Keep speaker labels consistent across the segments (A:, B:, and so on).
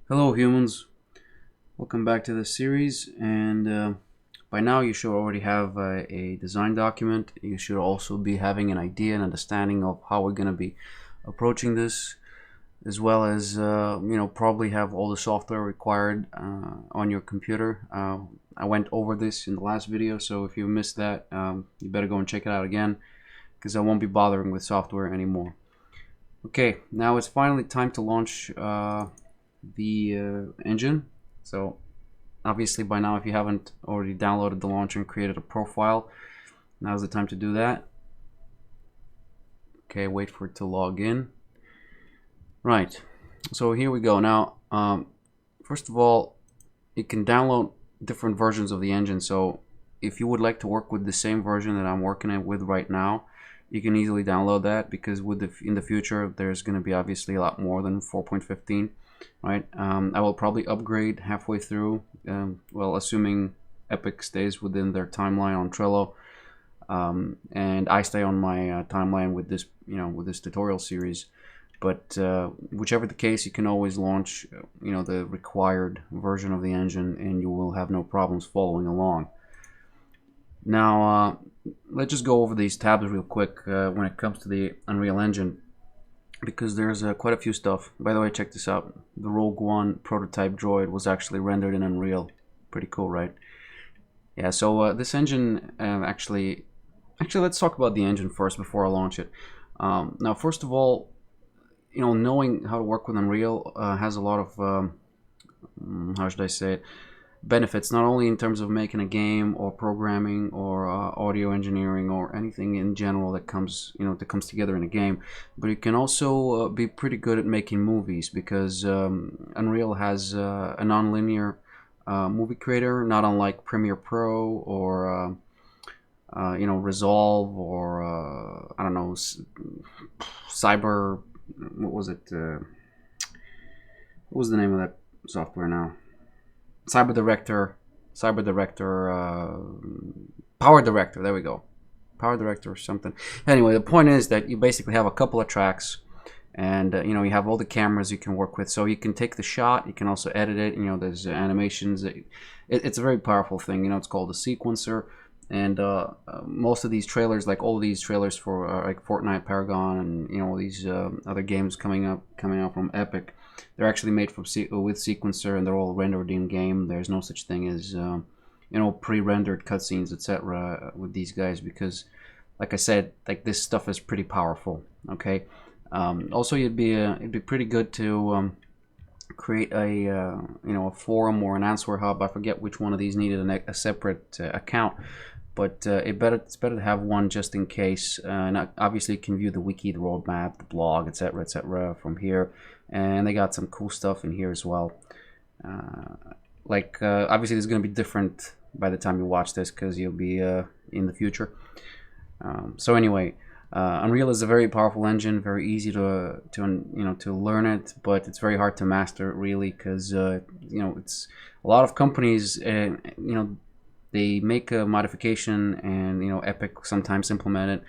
A: Hello humans, welcome back to this series, and by now you should already have a design document. You should also be having an idea and understanding of how we're going to be approaching this, as well as probably have all the software required on your computer. I went over this in the last video, so if you missed that, you better go and check it out again, because I won't be bothering with software anymore. Okay, now it's finally time to launch the engine. So obviously by now, if you haven't already downloaded the launcher and created a profile, now's the time to do that. Okay, wait for it to log in. Right, so here we go. Now first of all, you can download different versions of the engine. So if you would like to work with the same version that I'm working with right now, you can easily download that, because in the future there's going to be obviously a lot more than 4.15. Right, I will probably upgrade halfway through, well, assuming Epic stays within their timeline on Trello, and I stay on my timeline with this, with this tutorial series. But whichever the case, you can always launch, the required version of the engine, and you will have no problems following along. Now, let's just go over these tabs real quick when it comes to the Unreal Engine, because there's quite a few stuff. By the way, check this out. The Rogue One prototype droid was actually rendered in Unreal. Pretty cool, right? Yeah, so this engine actually, let's talk about the engine first before I launch it. Now, first of all, knowing how to work with Unreal has a lot of, how should I say it, benefits, not only in terms of making a game or programming or audio engineering or anything in general that comes together in a game, but it can also be pretty good at making movies, because Unreal has a non-linear movie creator, not unlike Premiere Pro or Resolve or I don't know, Cyber, what was it, what was the name of that software now? Cyber Director, Power Director. There we go, Power Director or something. Anyway, the point is that you basically have a couple of tracks, and you have all the cameras you can work with. So you can take the shot, you can also edit it. There's animations. It's a very powerful thing. It's called a sequencer. And most of these trailers, like all of these trailers for like Fortnite, Paragon, and all these other games coming out from Epic, they're actually made with sequencer, and they're all rendered in game. There's no such thing as pre-rendered cutscenes, etc. with these guys, because, like I said, like this stuff is pretty powerful. Okay. Also, it'd be pretty good to create a forum or an answer hub. I forget which one of these needed a separate account, but it's better to have one just in case. And obviously you can view the wiki, the roadmap, the blog, etc., from here, and they got some cool stuff in here as well. Obviously this is going to be different by the time you watch this, because you'll be in the future. So anyway, Unreal is a very powerful engine, very easy to learn it, but it's very hard to master it, really, because it's a lot of companies, they make a modification, and Epic sometimes implement it.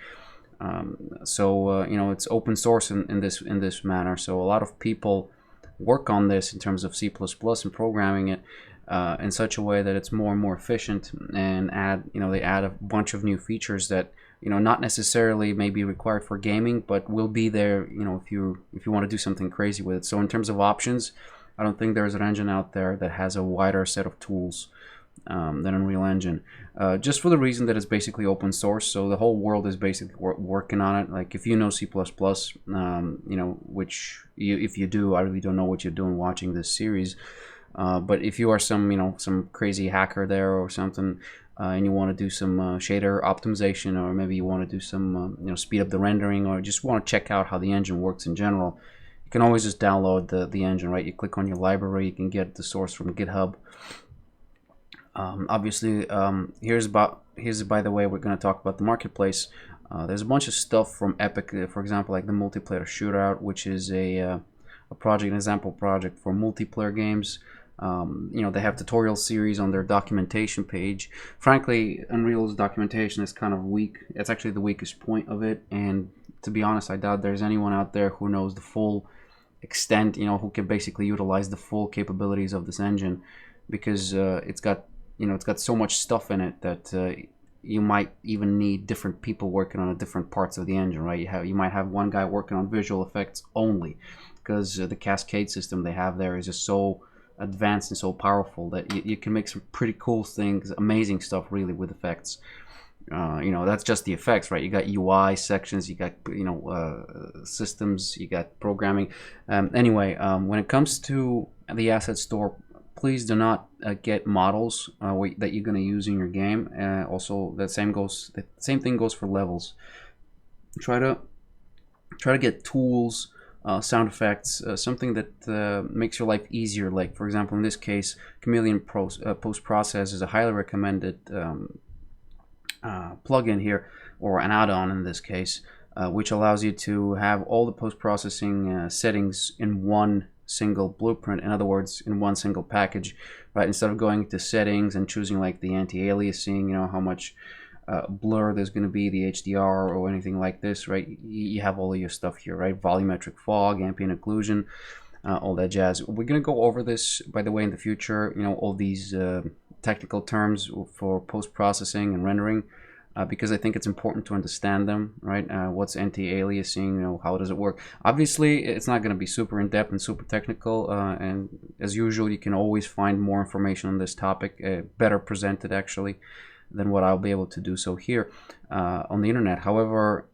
A: It's open source in this manner. So a lot of people work on this in terms of C++ and programming it in such a way that it's more and more efficient, and they add a bunch of new features that not necessarily may be required for gaming, but will be there if you want to do something crazy with it. So in terms of options, I don't think there's an engine out there that has a wider set of tools than Unreal Engine, just for the reason that it's basically open source. So the whole world is basically working on it. Like, if you know C++, which if you do, I really don't know what you're doing watching this series. But if you are some crazy hacker there or something, and you want to do some shader optimization, or maybe you want to do some speed up the rendering, or just want to check out how the engine works in general, you can always just download the engine. Right, you click on your library, you can get the source from GitHub. Obviously, here's by the way, we're going to talk about the marketplace. There's a bunch of stuff from Epic, for example, like the multiplayer shootout, which is an example project for multiplayer games. They have tutorial series on their documentation page. Frankly, Unreal's documentation is kind of weak. It's actually the weakest point of it, and to be honest, I doubt there's anyone out there who knows the full extent, who can basically utilize the full capabilities of this engine, because it's got so much stuff in it that you might even need different people working on different parts of the engine, right? You might have one guy working on visual effects only, because the cascade system they have there is just so advanced and so powerful that you can make some pretty cool things, amazing stuff really with effects. That's just the effects, right? You got UI sections, you got systems, you got programming. Anyway, when it comes to the asset store, please do not get models that you're going to use in your game. Also, the same thing goes for levels. Try to get tools, sound effects, something that makes your life easier. Like, for example, in this case, Chameleon Post Process is a highly recommended plugin here, or an add-on in this case, which allows you to have all the post-processing settings in one single blueprint. In other words, in one single package, right? Instead of going to settings and choosing like the anti-aliasing, how much blur there's going to be, the HDR or anything like this, right? You have all of your stuff here, right? Volumetric fog, ambient occlusion, all that jazz. We're going to go over this, by the way, in the future, all these technical terms for post-processing and rendering, because I think it's important to understand them, right? What's anti-aliasing, how does it work? Obviously, it's not going to be super in-depth and super technical, and as usual, you can always find more information on this topic, better presented actually, than what I'll be able to do so here on the internet. However,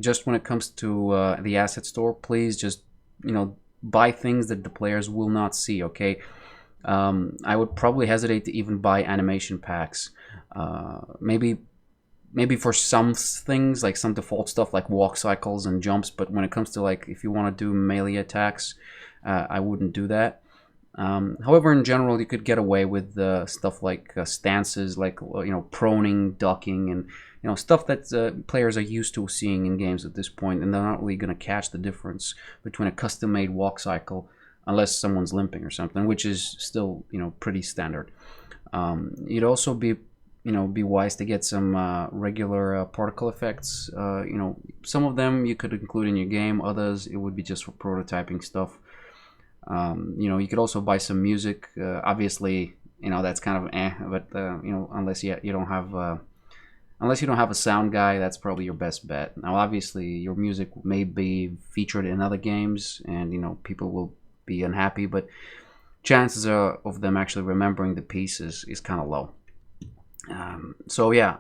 A: just when it comes to the asset store, please just, buy things that the players will not see, okay? I would probably hesitate to even buy animation packs. Maybe for some things, like some default stuff like walk cycles and jumps, but when it comes to like if you want to do melee attacks, I wouldn't do that. However, in general, you could get away with stuff like stances, like proning, ducking, and stuff that players are used to seeing in games at this point, and they're not really going to catch the difference between a custom-made walk cycle, unless someone's limping or something, which is still pretty standard. You'd also be wise to get some regular particle effects. Some of them you could include in your game, others it would be just for prototyping stuff. You could also buy some music. Obviously, that's kind of but unless you don't have a sound guy, that's probably your best bet. Now, obviously, your music may be featured in other games, and people will be unhappy, but chances of them actually remembering the pieces is kind of low. So yeah,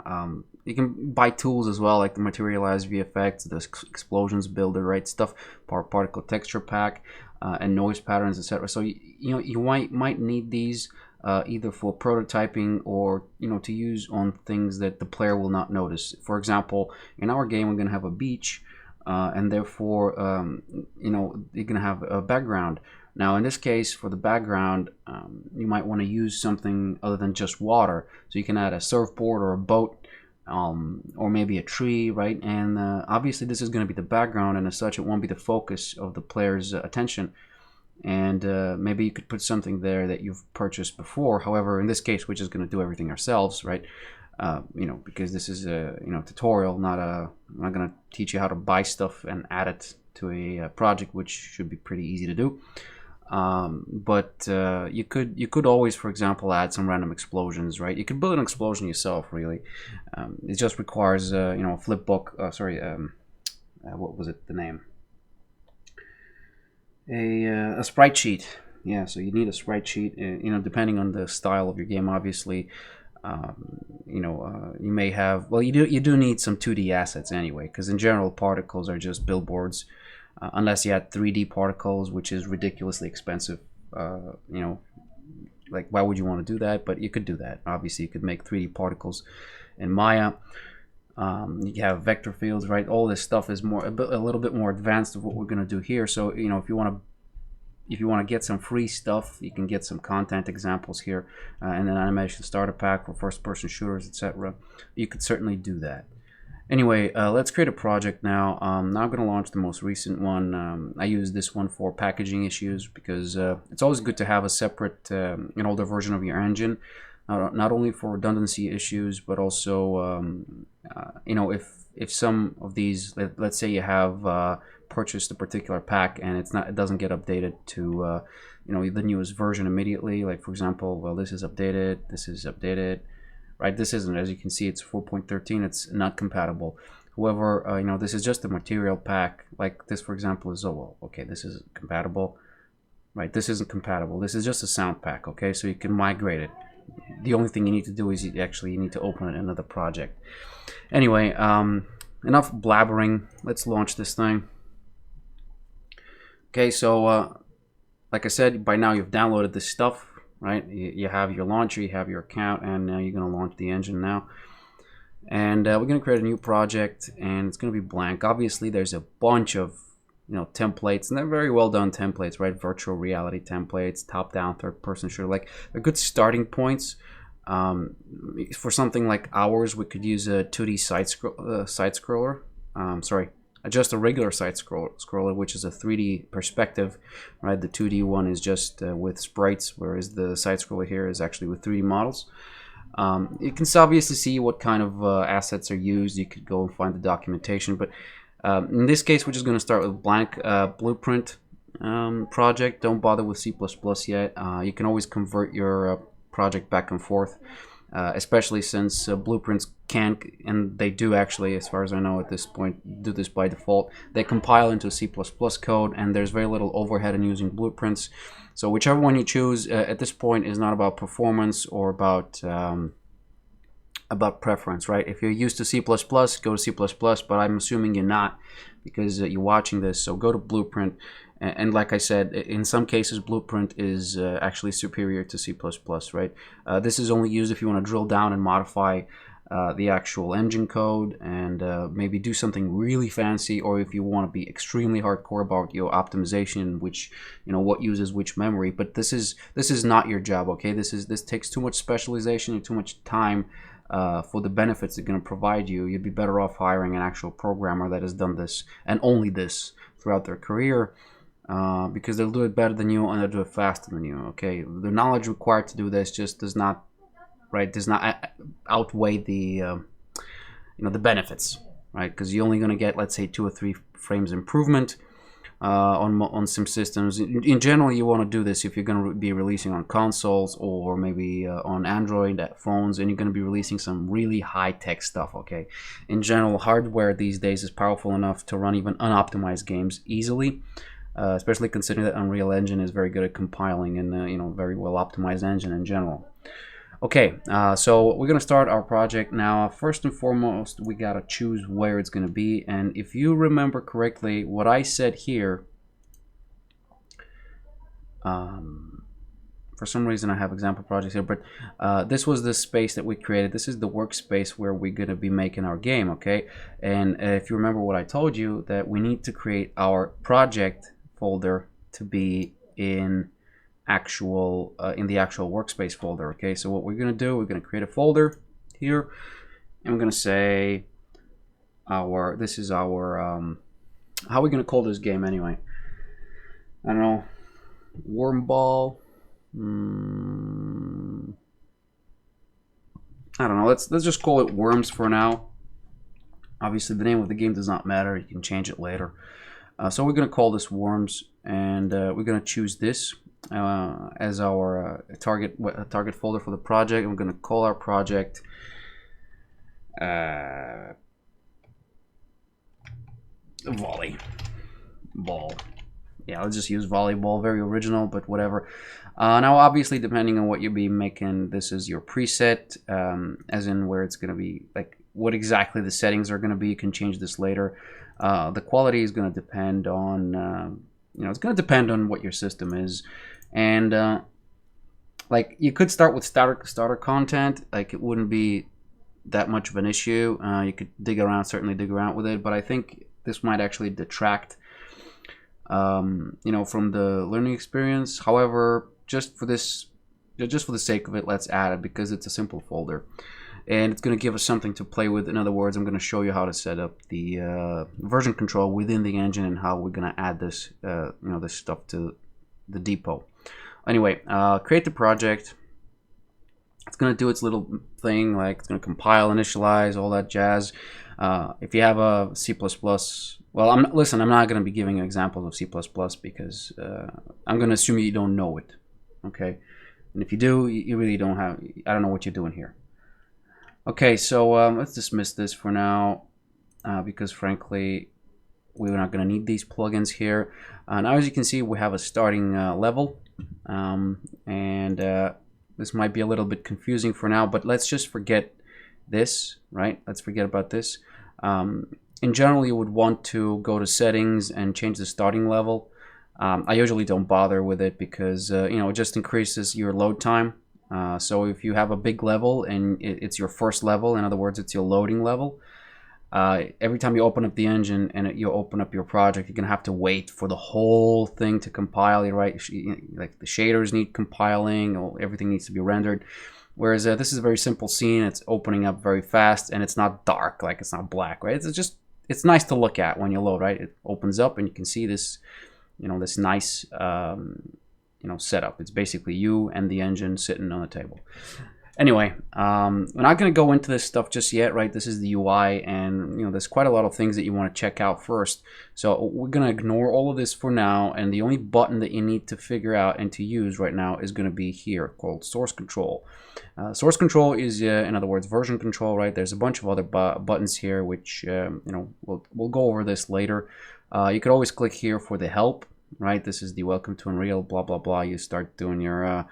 A: you can buy tools as well, like the Materialize VFX, the Explosions Builder, right? Stuff, particle texture pack, and noise patterns, etc. So you might need these either for prototyping or to use on things that the player will not notice. For example, in our game, we're going to have a beach, and therefore you're going to have a background. Now, in this case, for the background, you might want to use something other than just water. So you can add a surfboard or a boat, or maybe a tree, right? And obviously, this is going to be the background, and as such, it won't be the focus of the player's attention. And maybe you could put something there that you've purchased before. However, in this case, we're just going to do everything ourselves, right? Because this is a tutorial, I'm not going to teach you how to buy stuff and add it to a project, which should be pretty easy to do. But you could always, for example, add some random explosions, right? You could build an explosion yourself, really. It just requires a flip book. What was it? The name? A sprite sheet. Yeah, so you need a sprite sheet. Depending on the style of your game, obviously. You may have. Well, you do need some 2D assets anyway, because in general, particles are just billboards. Unless you had 3D particles, which is ridiculously expensive. Like, why would you want to do that? But you could do that. Obviously, you could make 3D particles in Maya. You have vector fields, right? All this stuff is a little bit more advanced of what we're going to do here. So, if you want to get some free stuff, you can get some content examples here, and an animation starter pack for first-person shooters, etc. You could certainly do that. Anyway, let's create a project now. Now I'm going to launch the most recent one. I use this one for packaging issues because it's always good to have a separate, an older version of your engine, not only for redundancy issues, but also, if some of these, let's say you have purchased a particular pack and it doesn't get updated to the newest version immediately. Like for example, well, this is updated, right? This isn't, as you can see, it's 4.13. It's not compatible. However, this is just a material pack. Like this, for example, is, oh well, okay, this is compatible, right? This isn't compatible. This is just a sound pack, okay? So you can migrate it. The only thing you need to do is you need to open it in another project. Anyway, enough blabbering. Let's launch this thing. Okay, so like I said, by now you've downloaded this stuff, right? You have your launcher, you have your account, and now you're going to launch the engine now. And we're going to create a new project, and it's going to be blank. Obviously, there's a bunch of templates, and they're very well done templates, right? Virtual reality templates, top-down, third-person shooter. Like, they're good starting points. For something like ours, we could use a 2D side scroller. Just a regular side scroller, which is a 3D perspective, right? The 2D one is just with sprites, whereas the side scroller here is actually with 3D models. You can obviously see what kind of assets are used. You could go and find the documentation, but in this case, we're just going to start with blank blueprint project. Don't bother with C++ yet. You can always convert your project back and forth, especially since blueprints can, and they do actually, as far as I know at this point, do this by default. They compile into C++ code, and there's very little overhead in using blueprints. So whichever one you choose at this point is not about performance or about preference, right? If you're used to C++, go to C++, but I'm assuming you're not because you're watching this. So go to Blueprint, and like I said, in some cases Blueprint is actually superior to C++, right? This is only used if you want to drill down and modify the actual engine code and maybe do something really fancy, or if you want to be extremely hardcore about your optimization, which what uses which memory. But this is not your job, okay? This takes too much specialization and too much time for the benefits it's going to provide you. You'd be better off hiring an actual programmer that has done this and only this throughout their career, because they'll do it better than you and they'll do it faster than you, okay? The knowledge required to do this just does not outweigh the the benefits, right? Because you're only going to get, let's say, 2 or 3 frames improvement on some systems. In general, you want to do this if you're going to be releasing on consoles or maybe on Android phones, and you're going to be releasing some really high-tech stuff, okay? In general, hardware these days is powerful enough to run even unoptimized games easily, especially considering that Unreal Engine is very good at compiling and very well optimized engine in general. Okay, so we're going to start our project now. First and foremost, we got to choose where it's going to be. And if you remember correctly, what I said here, for some reason I have example projects here, but this was the space that we created. This is the workspace where we're going to be making our game, okay? And if you remember what I told you, that we need to create our project folder to be in the actual workspace folder, okay? So what we're going to do, we're going to create a folder here, and we're going to say this is our how are we going to call this game anyway? I don't know, Wormball. I don't know, let's just call it Worms for now. Obviously the name of the game does not matter, you can change it later. So we're going to call this Worms, and we're going to choose this as our target folder for the project. And we're going to call our project volleyball. Yeah, let's just use volleyball. Very original, but whatever. Now, obviously, depending on what you'll be making, this is your preset, as in where it's going to be, like what exactly the settings are going to be. You can change this later. The quality is going to depend on, it's going to depend on what your system is. And like you could start with starter content. Like it wouldn't be that much of an issue. You could certainly dig around with it, but I think this might actually detract from the learning experience. However, just for the sake of it, let's add it because it's a simple folder and it's going to give us something to play with. In other words, I'm going to show you how to set up the version control within the engine and how we're going to add this this stuff to the depot. Anyway, create the project. It's going to do its little thing, like it's going to compile, initialize, all that jazz. If you have a C++ Well, listen, I'm not going to be giving examples of C++ because I'm going to assume you don't know it. Okay, and if you do, you really don't have. I don't know what you're doing here. Okay, so let's dismiss this for now because frankly, we're not going to need these plugins here. Now, as you can see, we have a starting level, and this might be a little bit confusing for now, but let's just forget this, right? Let's forget about this. In general, you would want to go to settings and change the starting level. I usually don't bother with it because you know, it just increases your load time. So if you have a big level and it's your first level, in other words, it's your loading level, every time you open up the engine and you open up your project, you're gonna have to wait for the whole thing to compile. Right? Like the shaders need compiling, or everything needs to be rendered. Whereas this is a very simple scene. It's opening up very fast, and it's not dark, like it's not black, right? It's nice to look at when you load, right? It opens up and you can see this, you know, this nice, you know, setup. It's basically you and the engine sitting on the table. Anyway, we're not going to go into this stuff just yet, right? This is the UI, and you know, there's quite a lot of things that you want to check out first. So we're going to ignore all of this for now, and the only button that you need to figure out and to use right now is going to be here, called source control. Source control is, in other words, version control, right? There's a bunch of other buttons here, which you know, we'll go over this later. You could always click here for the help, right? This is the welcome to Unreal, blah blah blah. You start doing your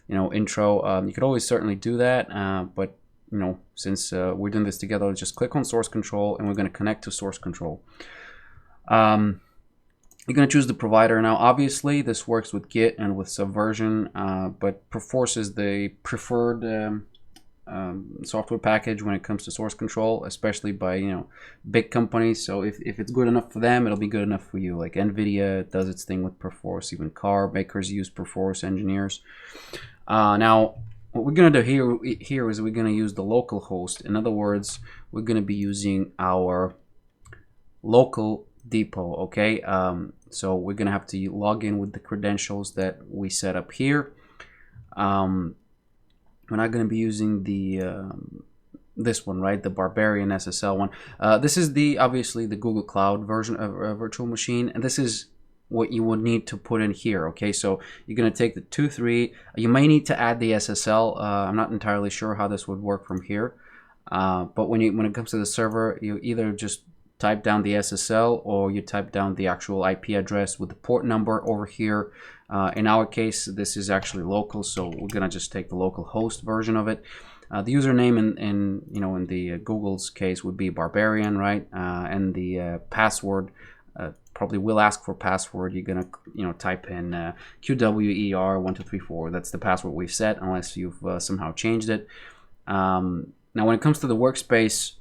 A: you know, intro. You could always certainly do that, but you know, since we're doing this together, let's just click on source control, and we're going to connect to source control. You're going to choose the provider. Now, obviously, this works with Git and with Subversion, but Perforce is the preferred software package when it comes to source control, especially by, you know, big companies. So if it's good enough for them, it'll be good enough for you. Like NVIDIA does its thing with Perforce, even car makers use Perforce, engineers. Now, what we're going to do here is we're going to use the local host. In other words, we're going to be using our local depot, okay? So we're going to have to log in with the credentials that we set up here. We're not going to be using the this one, right? The Barbarian SSL one. This is obviously the Google Cloud version of virtual machine, and this is what you would need to put in here. Okay, so you're going to take the 2.3. You may need to add the SSL. I'm not entirely sure how this would work from here, but when it comes to the server, you either just type down the SSL or you type down the actual IP address with the port number over here. In our case, this is actually local, so we're gonna just take the local host version of it. The username in you know, in the Google's case would be Barbarian, right? And the password probably will ask for password. You're gonna, you know, type in QWER1234. That's the password we've set, unless you've somehow changed it. Now, when it comes to the workspace,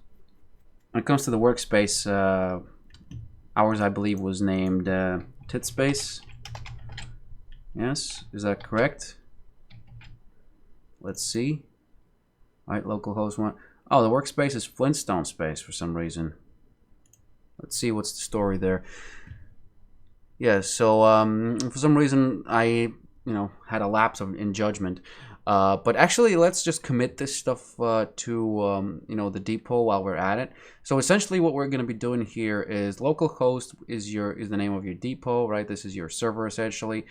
A: ours, I believe, was named Titspace. Yes, is that correct? Let's see. All right, localhost one. Oh, the workspace is Flintstone space for some reason. Let's see what's the story there. Yeah, so for some reason I, had a lapse in judgment. But actually, let's just commit this stuff to the depot while we're at it. So essentially, what we're going to be doing here is localhost is the name of your depot, right? This is your server essentially,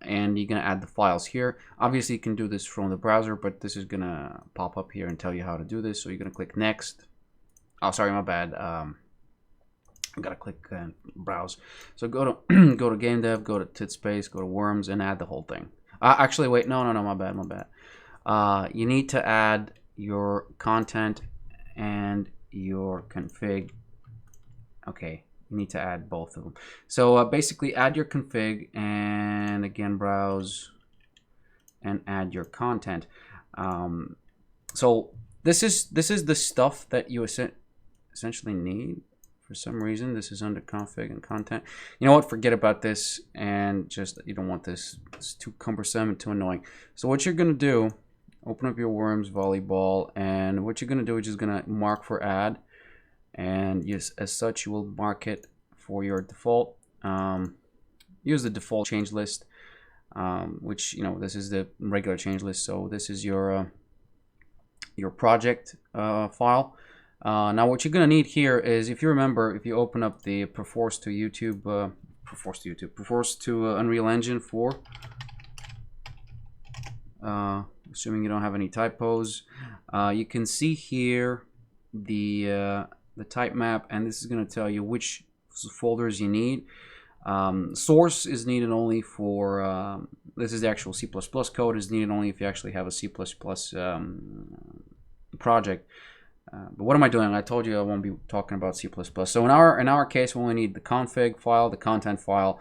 A: and you're going to add the files here. Obviously, you can do this from the browser, but this is going to pop up here and tell you how to do this. So you're going to click next. Oh, sorry, my bad. I gotta click browse. So go to go to game dev, go to Titspace, go to worms, and add the whole thing. Actually, wait, no, my bad. You need to add your content and your config. Okay, you need to add both of them. So basically, add your config and again browse and add your content. So this is the stuff that you essentially need. For some reason, this is under config and content. You know what? Forget about this, and just, you don't want this. It's too cumbersome and too annoying. So what you're going to do, open up your worms volleyball, and what you're going to do is just going to mark for add, and as such, you will mark it for your default. Use the default change list, which, this is the regular change list. So this is your project file. Now what you're gonna need here is, if you remember, if you open up the Perforce to YouTube, Perforce to Unreal Engine 4, assuming you don't have any typos, you can see here the type map, and this is gonna tell you which folders you need. Source is needed only for, this is the actual C++ code, is needed only if you actually have a C++ project. But what am I doing? I told you I won't be talking about C++. So in our case, we only need the config file, the content file,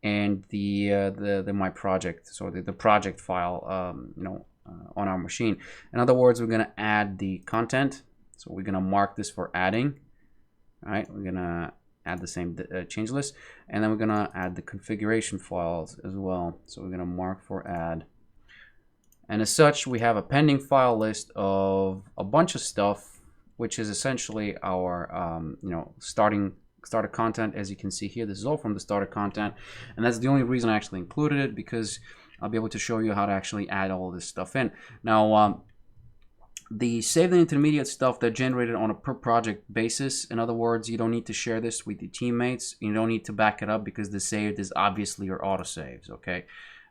A: and the my project. So the project file, on our machine. In other words, we're gonna add the content. So we're gonna mark this for adding. All right, we're gonna add the same change list, and then we're gonna add the configuration files as well. So we're gonna mark for add. And as such, we have a pending file list of a bunch of stuff, which is essentially our starter content. As you can see here, this is all from the starter content, and that's the only reason I actually included it, because I'll be able to show you how to actually add all this stuff in. Now, the saved and intermediate stuff that generated on a per project basis. In other words, you don't need to share this with your teammates. You don't need to back it up, because the saved is obviously your autosaves, okay?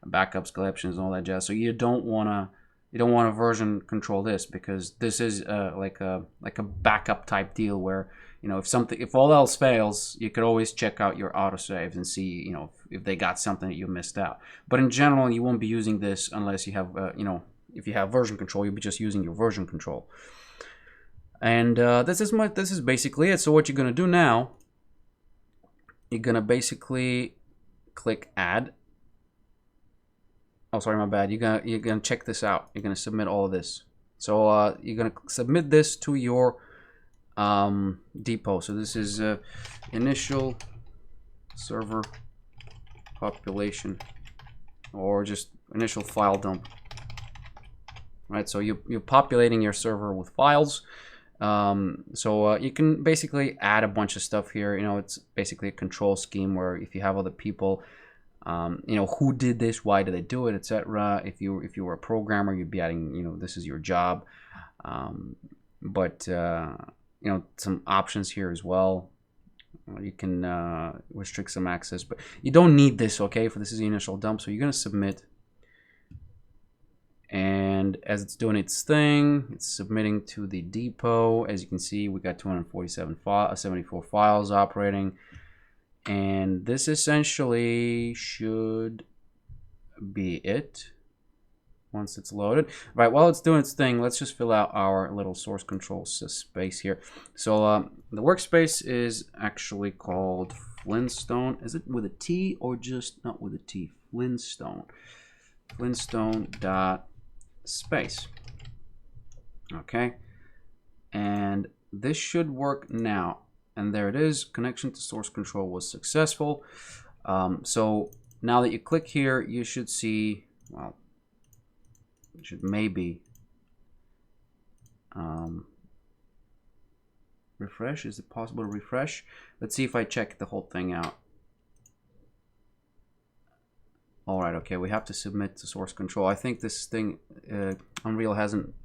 A: Backups, collections, and all that jazz. So you don't wanna version control this, because this is like a backup type deal where, if all else fails, you could always check out your autosaves and see, if they got something that you missed out. But in general, you won't be using this unless you have, if you have version control, you'll be just using your version control. And this is basically it. So what you're gonna do now, you're gonna basically click add. Oh, sorry, my bad. You're gonna check this out. You're gonna submit all of this. So you're gonna submit this to your depot. So this is initial server population, or just initial file dump. Right. So you're populating your server with files. So you can basically add a bunch of stuff here. It's basically a control scheme where if you have other people, who did this, why did they do it, etc. If you were a programmer, you'd be adding, this is your job. But some options here as well. You can restrict some access, but you don't need this, okay? For this is the initial dump, so you're gonna submit. And as it's doing its thing, it's submitting to the depot. As you can see, we got 274 files operating. And this essentially should be it once it's loaded. Right, while it's doing its thing, let's just fill out our little source control space here. So the workspace is actually called Flintstone. Is it with a T or just not with a T? Flintstone. Flintstone.space. Okay. And this should work now. And there it is. Connection to source control was successful. So now that you click here, you should see, well, you should maybe refresh. Is it possible to refresh? Let's see if I check the whole thing out. All right, okay, we have to submit to source control. I think this thing, Unreal hasn't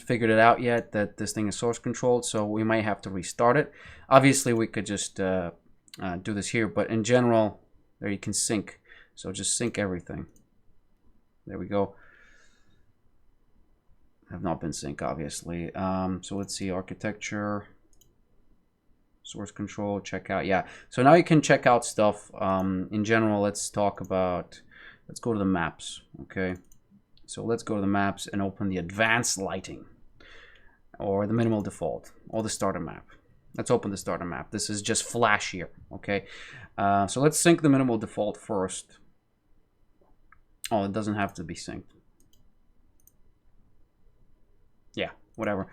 A: figured it out yet that this thing is source controlled, so we might have to restart it. Obviously, we could just do this here, but in general, there you can sync. So just sync everything. There we go. Have not been sync, obviously. So let's see, architecture, source control, check out. Yeah, so now you can check out stuff. In general, let's go to the maps, okay? So let's go to the maps and open the advanced lighting, or the minimal default, or the starter map. Let's open the starter map. This is just flash here, okay? So let's sync the minimal default first. Oh, it doesn't have to be synced. Yeah, whatever.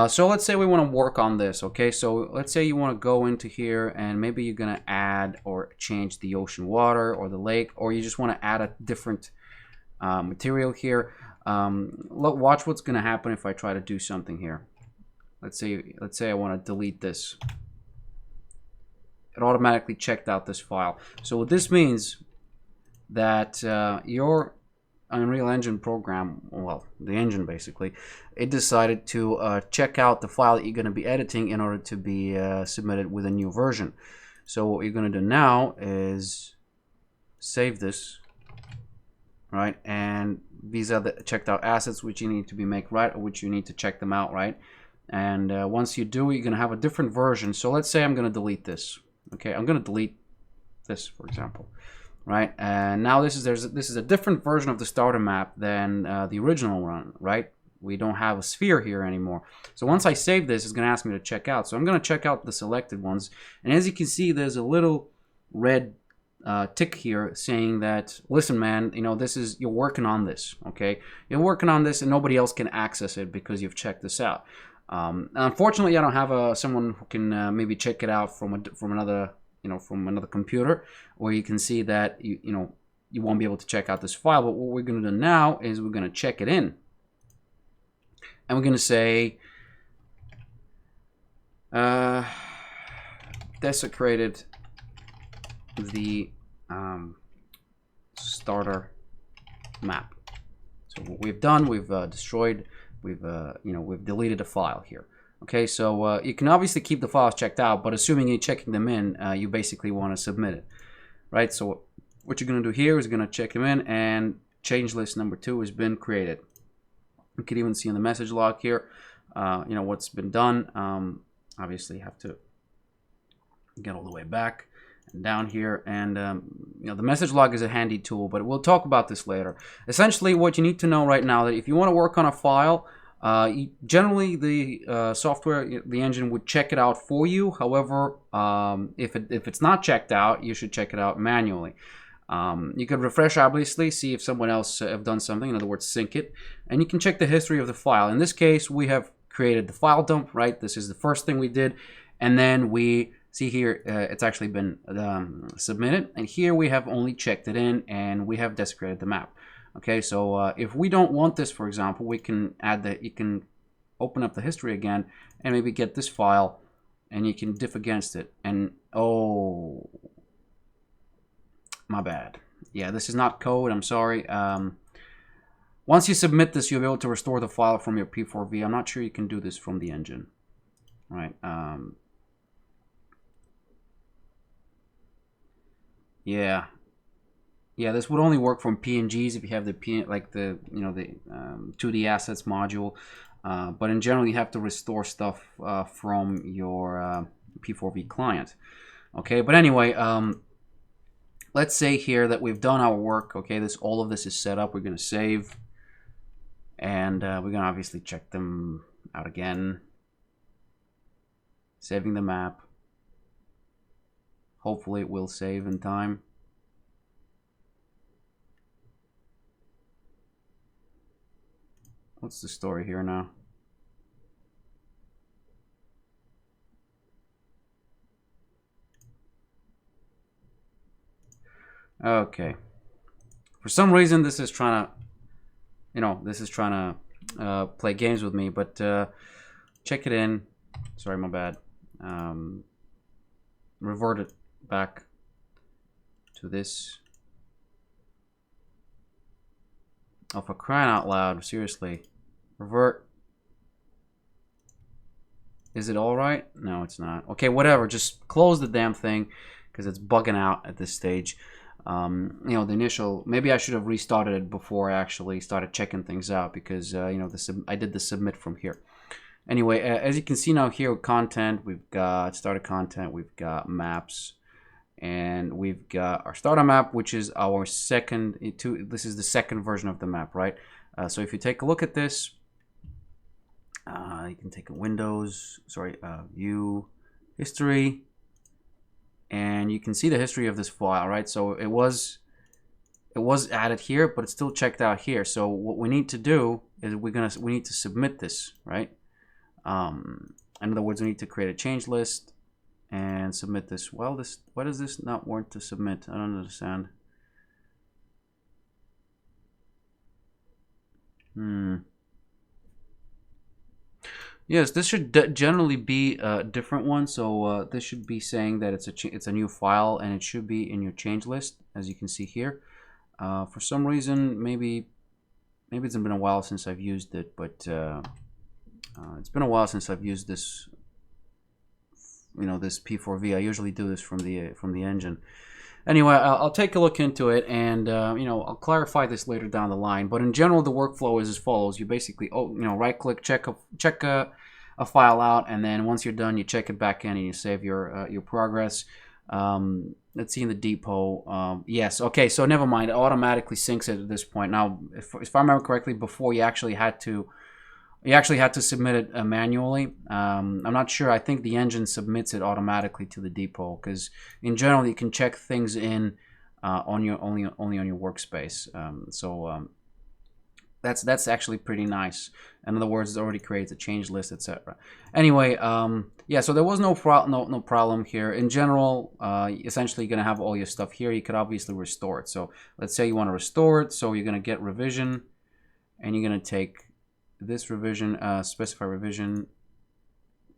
A: So let's say we want to work on this, okay? So let's say you want to go into here and maybe you're going to add or change the ocean water or the lake, or you just want to add a different material here. Watch what's going to happen if I try to do something here. Let's say I want to delete this. It automatically checked out this file. So what this means that your Unreal Engine program, well, the engine basically, it decided to check out the file that you're going to be editing in order to be submitted with a new version. So what you're going to do now is save this, right? And these are the checked out assets which you need to be make right, or which you need to check them out, right? And once you do, you're going to have a different version. So let's say I'm going to delete this. Okay, I'm going to delete this, for example. Right, and now this is a different version of the starter map than the original one, right? We don't have a sphere here anymore. So once I save this, it's going to ask me to check out. So I'm going to check out the selected ones, and as you can see, there's a little red tick here saying that, listen, man, you know, you're working on this, okay? You're working on this, and nobody else can access it because you've checked this out. Unfortunately, I don't have someone who can maybe check it out from another. From another computer, where you can see that you won't be able to check out this file. But what we're going to do now is we're going to check it in, and we're going to say desecrated the starter map. So what we've done, we've destroyed, we've deleted a file here. Okay, so you can obviously keep the files checked out, but assuming you're checking them in, you basically want to submit it, right? So what you're going to do here is going to check them in, and change list number 2 has been created. You can even see in the message log here, what's been done. Obviously, you have to get all the way back and down here, and the message log is a handy tool, but we'll talk about this later. Essentially, what you need to know right now that if you want to work on a file, generally the software, the engine would check it out for you. However, if it's not checked out, you should check it out manually. You could refresh, obviously, see if someone else have done something, in other words, sync it, and you can check the history of the file. In this case, we have created the file dump, right? This is the first thing we did, and then we see here it's actually been submitted, and here we have only checked it in, and we have desecrated the map. Okay, so if we don't want this, for example, we can you can open up the history again and maybe get this file, and you can diff against it, and oh, my bad. Yeah, this is not code, I'm sorry. Once you submit this, you'll be able to restore the file from your P4V. I'm not sure you can do this from the engine, right? Yeah, this would only work from PNGs if you have the 2D assets module. But in general, you have to restore stuff from your P4V client. Okay, but anyway, let's say here that we've done our work. Okay, all of this is set up. We're going to save, and we're going to obviously check them out again. Saving the map. Hopefully, it will save in time. What's the story here now? Okay. For some reason, this is trying to, play games with me. But check it in. Sorry, my bad. Revert it back to this. Oh, for crying out loud, seriously. Revert. Is it alright? No, it's not. Okay, whatever. Just close the damn thing, because it's bugging out at this stage. The initial... Maybe I should have restarted it before I actually started checking things out, because, I did the submit from here. Anyway, as you can see now here, content, we've got started content, we've got maps, and we've got our starter map, which is our second. This is the second version of the map, right? So if you take a look at this, you can take a view, history, and you can see the history of this file, right? So it was added here, but it's still checked out here. So what we need to do is we need to submit this, right? In other words, we need to create a change list and submit this. Well, why does this not want to submit? I don't understand. Yes, this should generally be a different one. So this should be saying that it's a new file, and it should be in your change list, as you can see here. For some reason, maybe maybe it's been a while since I've used it, but it's been a while since I've used this, this P4V. I usually do this from the engine. Anyway, I'll take a look into it, and I'll clarify this later down the line. But in general, the workflow is as follows: you basically, right-click, check a file out, and then once you're done, you check it back in and you save your progress. Let's see in the depot. Yes, okay, so never mind. It automatically syncs it at this point. Now, if I remember correctly, before you actually had to submit it manually. I'm not sure. I think the engine submits it automatically to the depot, because in general you can check things in on your only on your workspace. That's actually pretty nice. In other words, it already creates a change list, etc. Anyway, yeah. So there was no problem here. In general, essentially you're gonna have all your stuff here. You could obviously restore it. So let's say you want to restore it. So you're gonna get revision, and you're gonna take this revision, specify revision,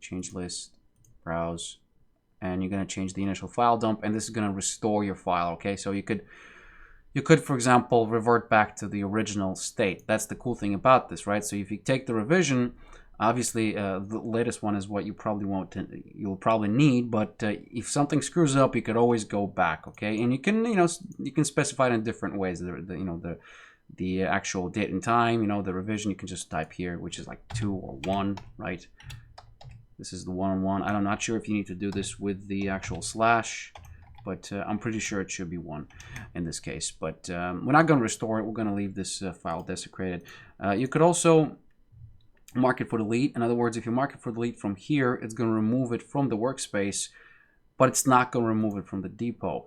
A: change list, browse, and you're going to change the initial file dump, and this is going to restore your file. Okay, so you could, for example, revert back to the original state. That's the cool thing about this, right? So if you take the revision, obviously the latest one is what you probably you'll probably need, but if something screws up, you could always go back. Okay, and you can specify it in different ways. The actual date and time, the revision, you can just type here, which is like 2 or 1, right? This is the 1. I'm not sure if you need to do this with the actual slash, but I'm pretty sure it should be 1 in this case. But we're not going to restore it. We're going to leave this file desecrated. You could also mark it for delete. In other words, if you mark it for delete from here, it's going to remove it from the workspace, but it's not going to remove it from the depot.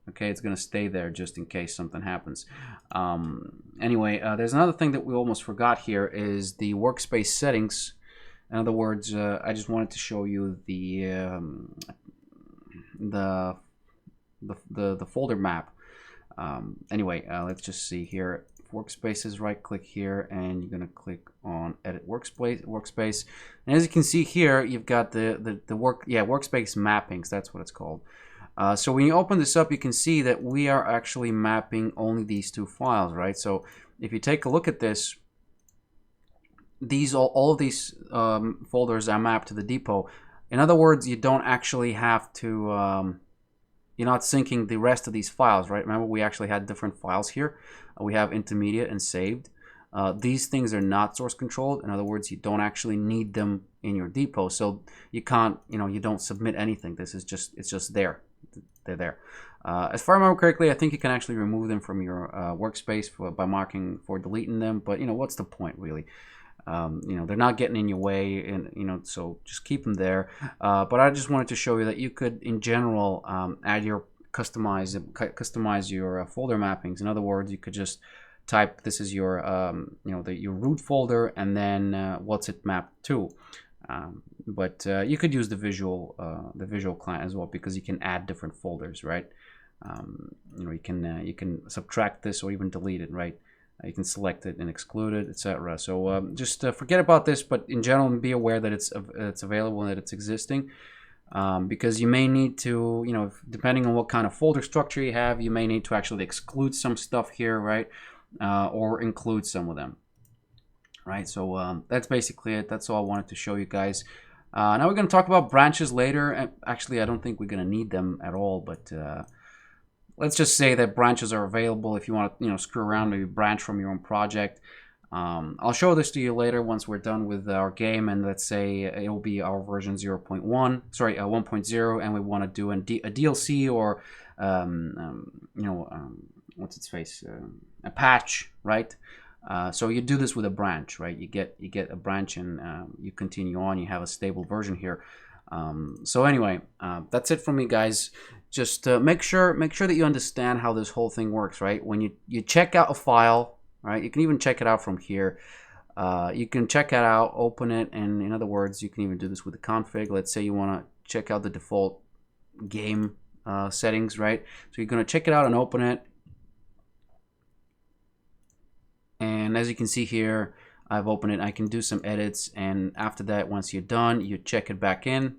A: Okay, it's going to stay there just in case something happens. Anyway, there's another thing that we almost forgot here is the workspace settings. In other words, I just wanted to show you the folder map. Anyway, let's just see here. Workspaces, right click here, and you're going to click on edit workspace. And as you can see here, you've got the workspace mappings. That's what it's called. So when you open this up, you can see that we are actually mapping only these 2 files, right? So if you take a look at this, all of these folders are mapped to the depot. In other words, you don't actually have to, you're not syncing the rest of these files, right? Remember, we actually had different files here. We have intermediate and saved. These things are not source controlled. In other words, you don't actually need them in your depot. So you can't, you don't submit anything. It's just there. They're there. As far as I remember correctly, I think you can actually remove them from your workspace by marking for deleting them. But what's the point really? They're not getting in your way, and so just keep them there. But I just wanted to show you that you could, in general, add your customize your folder mappings. In other words, you could just type this is your your root folder, and then what's it mapped to. But you could use the visual client as well, because you can add different folders, right? You can subtract this or even delete it, right? You can select it and exclude it, etc. So just forget about this, but in general, be aware that it's available and that it's existing, because you may need to, depending on what kind of folder structure you have, you may need to actually exclude some stuff here, right? Or include some of them. Right, so that's basically it. That's all I wanted to show you guys. Now we're going to talk about branches later. And actually, I don't think we're going to need them at all, but let's just say that branches are available if you want to, screw around, maybe branch from your own project. I'll show this to you later once we're done with our game, and let's say it will be our version 1.0, and we want to do a DLC or what's its face, a patch, right? So you do this with a branch, right? You get a branch, and you continue on. You have a stable version here. So anyway, that's it from me, guys. Just make sure that you understand how this whole thing works, right? When you check out a file, right? You can even check it out from here. You can check it out, open it, and in other words, you can even do this with the config. Let's say you want to check out the default game settings, right? So you're going to check it out and open it. And as you can see here, I've opened it. I can do some edits, and after that, once you're done, you check it back in.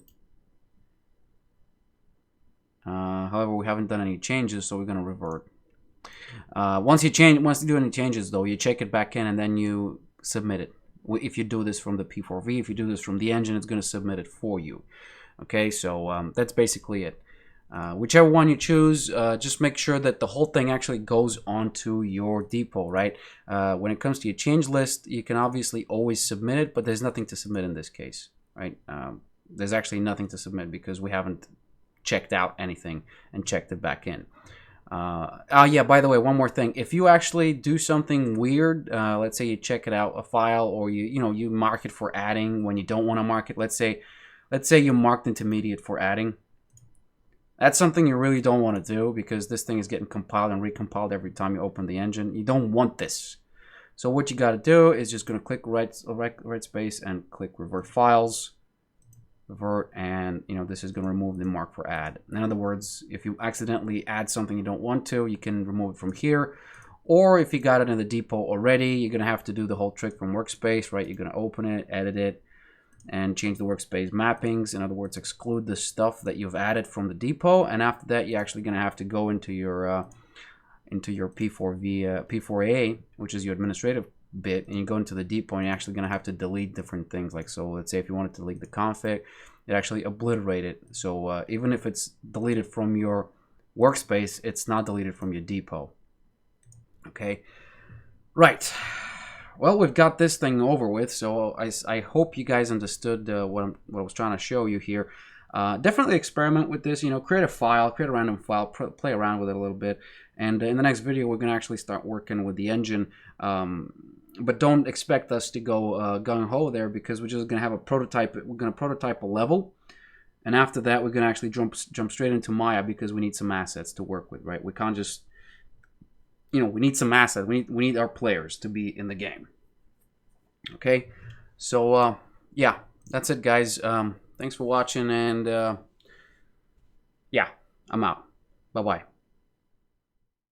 A: However, we haven't done any changes, so we're going to revert. Once you do any changes though, you check it back in and then you submit it. If you do this from the P4V, if you do this from the engine, it's going to submit it for you. Okay, so that's basically it. Whichever one you choose, just make sure that the whole thing actually goes onto your depot, right? When it comes to your change list, you can obviously always submit it, but there's nothing to submit in this case, right? There's actually nothing to submit because we haven't checked out anything and checked it back in. Yeah, by the way, one more thing. If you actually do something weird, let's say you check it out, a file, or you mark it for adding when you don't want to mark it. Let's say you marked intermediate for adding. That's something you really don't want to do because this thing is getting compiled and recompiled every time you open the engine. You don't want this. So what you got to do is just going to click right space and click revert files. Revert, and this is going to remove the mark for add. In other words, if you accidentally add something you don't want to, you can remove it from here. Or if you got it in the depot already, you're going to have to do the whole trick from workspace, right? You're going to open it, edit it, and change the workspace mappings. In other words, exclude the stuff that you've added from the depot, and after that you're actually going to have to go into your P4A, which is your administrative bit, and you go into the depot and you're actually going to have to delete different things. Like, so let's say if you wanted to delete the config, it actually obliterate it. So even if it's deleted from your workspace, it's not deleted from your depot. Okay, right. Well, we've got this thing over with, so I hope you guys understood what I was trying to show you here. Definitely experiment with this. Create a file, create a random file, play around with it a little bit, and in the next video we're going to actually start working with the engine. But don't expect us to go gung-ho there, because we're just going to have a prototype. We're going to prototype a level, and after that we're going to actually jump straight into Maya, because we need some assets to work with, right? We can't just, we need some assets. We need our players to be in the game. Okay, so yeah, that's it, guys. Thanks for watching, and yeah, I'm out. Bye-bye.